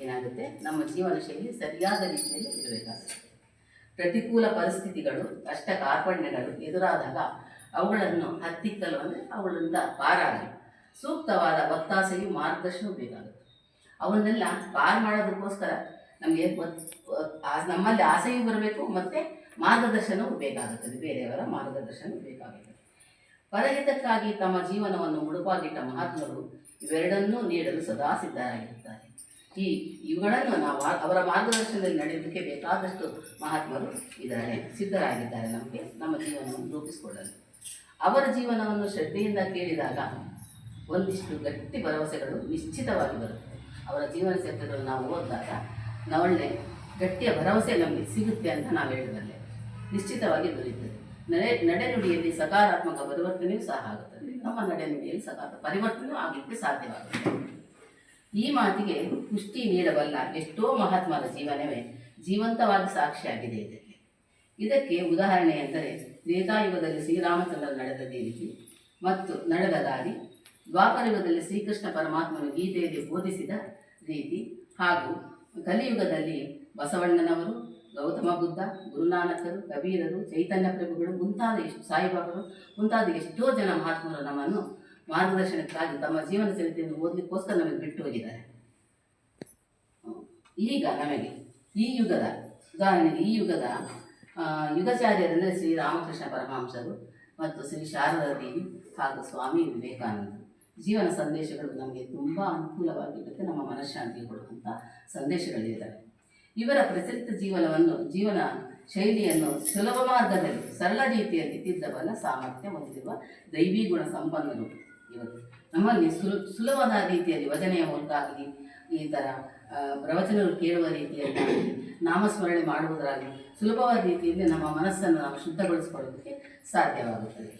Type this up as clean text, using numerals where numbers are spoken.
ಏನಾಗುತ್ತೆ, ನಮ್ಮ ಜೀವನ ಶೈಲಿ ಸರಿಯಾದ ರೀತಿಯಲ್ಲಿ ಇರಬೇಕಾಗುತ್ತೆ. ಪ್ರತಿಕೂಲ ಪರಿಸ್ಥಿತಿಗಳು, ಕಷ್ಟ ಕಾರ್ಪಣ್ಯಗಳು ಎದುರಾದಾಗ ಅವುಗಳನ್ನು ಹತ್ತಿಕ್ಕಲು ಅಂದರೆ ಅವುಗಳಿಂದ ಪಾರಾಗಲು ಸೂಕ್ತವಾದ ಒತ್ತಾಸೆಯು ಮಾರ್ಗದರ್ಶನವೂ ಬೇಕಾಗುತ್ತೆ. ಅವನ್ನೆಲ್ಲ ಪಾರು ಮಾಡೋದಕ್ಕೋಸ್ಕರ ನಮಗೆ ನಮ್ಮಲ್ಲಿ ಆಸೆಯೂ ಬರಬೇಕು ಮತ್ತು ಮಾರ್ಗದರ್ಶನವೂ ಬೇಕಾಗುತ್ತದೆ. ಬೇರೆಯವರ ಮಾರ್ಗದರ್ಶನವೂ ಬೇಕಾಗುತ್ತದೆ. ಪರಹಿತಕ್ಕಾಗಿ ತಮ್ಮ ಜೀವನವನ್ನು ಮುಡುಪಾಗಿಟ್ಟ ಮಹಾತ್ಮರು ಇವೆರಡನ್ನೂ ನೀಡಲು ಸದಾ ಸಿದ್ಧರಾಗಿರುತ್ತಾರೆ. ಇವುಗಳನ್ನು ನಾವು ಅವರ ಮಾರ್ಗದರ್ಶನದಲ್ಲಿ ನಡೆಯೋದಕ್ಕೆ ಬೇಕಾದಷ್ಟು ಮಹಾತ್ಮರು ಸಿದ್ಧರಾಗಿದ್ದಾರೆ ನಮ್ಮ ಜೀವನವನ್ನು ರೂಪಿಸಿಕೊಳ್ಳಲು. ಅವರ ಜೀವನವನ್ನು ಶ್ರದ್ಧೆಯಿಂದ ಕೇಳಿದಾಗ ಒಂದಿಷ್ಟು ಗಟ್ಟಿ ಭರವಸೆಗಳು ನಿಶ್ಚಿತವಾಗಿ ಬರುತ್ತದೆ. ಅವರ ಜೀವನ ಚರಿತ್ರೆಗಳನ್ನು ನಾವು ಓದಿದಾಗ ಒಳ್ಳೆ ಗಟ್ಟಿಯ ಭರವಸೆ ನಮಗೆ ಸಿಗುತ್ತೆ ಅಂತ ನಾವು ಹೇಳಬಲ್ಲೆ. ನಿಶ್ಚಿತವಾಗಿ ದೊರೆಯುತ್ತದೆ. ನಡೆನುಡಿಯಲ್ಲಿ ಸಕಾರಾತ್ಮಕ ಪರಿವರ್ತನೆಯೂ ಸಹ ಆಗುತ್ತದೆ. ನಮ್ಮ ನಡೆನುಡಿಯಲ್ಲಿ ಸಕಾರಾತ್ಮಕ ಪರಿವರ್ತನೆಯೂ ಆಗಲಿಕ್ಕೆ ಸಾಧ್ಯವಾಗುತ್ತದೆ. ಈ ಮಾತಿಗೆ ಪುಷ್ಟಿ ನೀಡಬಲ್ಲ ಎಷ್ಟೋ ಮಹಾತ್ಮರ ಜೀವನವೇ ಜೀವಂತವಾಗಿ ಸಾಕ್ಷಿಯಾಗಿದೆ. ಇದಕ್ಕೆ ಉದಾಹರಣೆ ಎಂದರೆ ತ್ರೇತಾಯುಗದಲ್ಲಿ ಶ್ರೀರಾಮಚಂದ್ರರು ನಡೆದ ರೀತಿ ಮತ್ತು ನಡೆದ ದಾರಿ, ದ್ವಾಪರಯುಗದಲ್ಲಿ ಶ್ರೀಕೃಷ್ಣ ಪರಮಾತ್ಮನು ಗೀತೆಯಲ್ಲಿ ಬೋಧಿಸಿದ ರೀತಿ, ಹಾಗೂ ಕಲಿಯುಗದಲ್ಲಿ ಬಸವಣ್ಣನವರು, ಗೌತಮ ಬುದ್ಧ, ಗುರುನಾನಕರು, ಕಬೀರರು, ಚೈತನ್ಯ ಪ್ರಭುಗಳು ಮುಂತಾದ ಸಾಯಿಬಾಬರು ಮುಂತಾದ ಎಷ್ಟೋ ಜನ ಮಹಾತ್ಮರು ನಮ್ಮನ್ನು ಮಾರ್ಗದರ್ಶನಕ್ಕಾಗಿ ತಮ್ಮ ಜೀವನ ಚರಿತ್ರೆಯನ್ನು ಓದಲಿಕ್ಕೋಸ್ಕರ ನಮಗೆ ಬಿಟ್ಟು ಹೋಗಿದ್ದಾರೆ. ಈಗ ನಮಗೆ ಈ ಯುಗದ ಯುಗಾಚಾರ್ಯರೆಂದರೆ ಶ್ರೀ ರಾಮಕೃಷ್ಣ ಪರಮಹಂಸರು ಮತ್ತು ಶ್ರೀ ಶಾರದಾ ದೇವಿ ಹಾಗೂ ಸ್ವಾಮಿ ವಿವೇಕಾನಂದರು ಜೀವನ ಸಂದೇಶಗಳು ನಮಗೆ ತುಂಬ ಅನುಕೂಲವಾಗಿರುತ್ತೆ. ನಮ್ಮ ಮನಃಶಾಂತಿ ಕೊಡುವಂಥ ಸಂದೇಶಗಳಿದ್ದಾವೆ. ಇವರ ಪ್ರಚಲಿತ ಜೀವನ ಶೈಲಿಯನ್ನು ಸುಲಭ ಮಾರ್ಗದಲ್ಲಿ ಸರಳ ರೀತಿಯಲ್ಲಿ ತಿದ್ದಬಲ್ಲ ಸಾಮರ್ಥ್ಯ ಹೊಂದಿರುವ ದೈವಿ ಗುಣ ಸಂಪನ್ನರು ಇವರು. ನಮ್ಮಲ್ಲಿ ಸುಲಭದ ರೀತಿಯಲ್ಲಿ ವಚನೆಯ ಮೂಲಕ ಆಗಲಿ, ಈ ಥರ ಪ್ರವಚನಗಳು ಕೇಳುವ ರೀತಿಯಲ್ಲಿ ನಾಮಸ್ಮರಣೆ ಮಾಡುವುದರಾಗಲಿ ಸುಲಭವಾದ ರೀತಿಯಲ್ಲಿ ನಮ್ಮ ಮನಸ್ಸನ್ನು ನಾವು ಶುದ್ಧಗೊಳಿಸಿಕೊಳ್ಳೋದಕ್ಕೆ ಸಾಧ್ಯವಾಗುತ್ತದೆ.